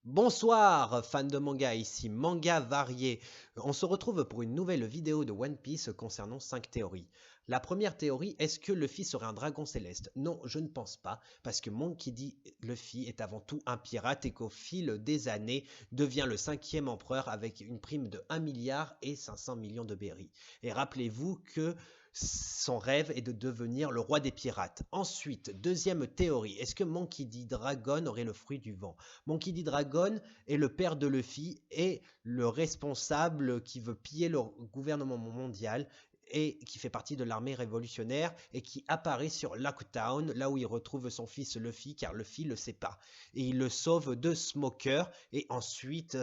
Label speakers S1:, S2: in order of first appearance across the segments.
S1: Bonsoir, fans de manga, ici Manga Varié. On se retrouve pour une nouvelle vidéo de One Piece concernant 5 théories. La première théorie, est-ce que Luffy serait un dragon céleste? Non, je ne pense pas, parce que Monkey D. Luffy est avant tout un pirate et qu'au fil des années devient le cinquième empereur avec une prime de 1 milliard et 500 millions de berries. Et rappelez-vous que son rêve est de devenir le roi des pirates. Ensuite, deuxième théorie, est-ce que Monkey D. Dragon aurait le fruit du vent? Monkey D. Dragon est le père de Luffy et le responsable qui veut piller le gouvernement mondial et qui fait partie de l'armée révolutionnaire et qui apparaît sur Lockdown, là où il retrouve son fils Luffy, car Luffy le sait pas. Et il le sauve de Smoker et ensuite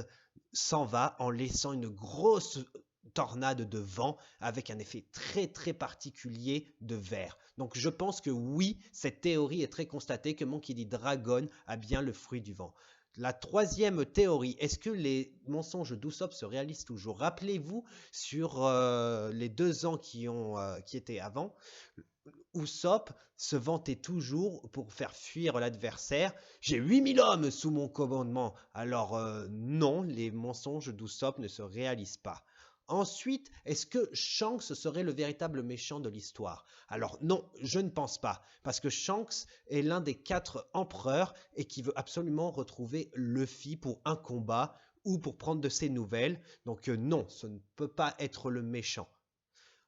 S1: s'en va en laissant une grosse tornade de vent avec un effet très très particulier de vert. Donc je pense que oui, cette théorie est très constatée que Monkey D. Dragon a bien le fruit du vent. La troisième théorie, est-ce que les mensonges d'Usopp se réalisent toujours? Rappelez-vous sur les 2 ans qui étaient avant, Usopp se vantait toujours pour faire fuir l'adversaire. J'ai 8000 hommes sous mon commandement. Alors non, les mensonges d'Usopp ne se réalisent pas. Ensuite, est-ce que Shanks serait le véritable méchant de l'histoire? Alors non, je ne pense pas, parce que Shanks est l'un des 4 empereurs et qui veut absolument retrouver Luffy pour un combat ou pour prendre de ses nouvelles. Donc non, ce ne peut pas être le méchant.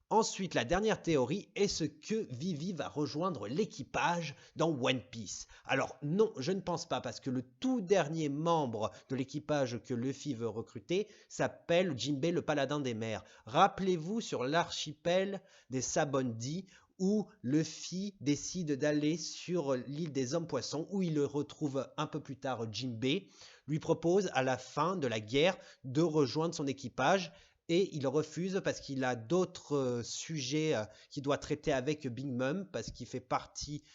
S1: Ensuite, la dernière théorie est ce que Vivi va rejoindre l'équipage dans One Piece. Alors non, je ne pense pas parce que le tout dernier membre de l'équipage que Luffy veut recruter s'appelle Jinbei le paladin des mers. Rappelez-vous sur l'archipel des Sabondi où Luffy décide d'aller sur l'île des hommes poissons où il retrouve un peu plus tard Jinbei, lui propose à la fin de la guerre de rejoindre son équipage et il refuse parce qu'il a d'autres sujets qu'il doit traiter avec Big Mom parce qu'il fait partie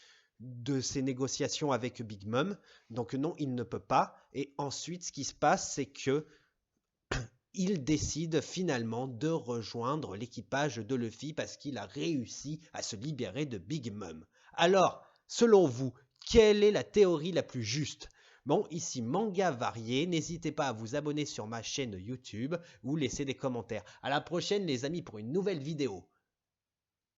S1: de ses négociations avec Big Mom. Donc non, il ne peut pas. Et ensuite, ce qui se passe, c'est que il décide finalement de rejoindre l'équipage de Luffy parce qu'il a réussi à se libérer de Big Mom. Alors, selon vous, quelle est la théorie la plus juste? Bon, ici Manga Varié, n'hésitez pas à vous abonner sur ma chaîne YouTube ou laisser des commentaires. À la prochaine les amis pour une nouvelle vidéo.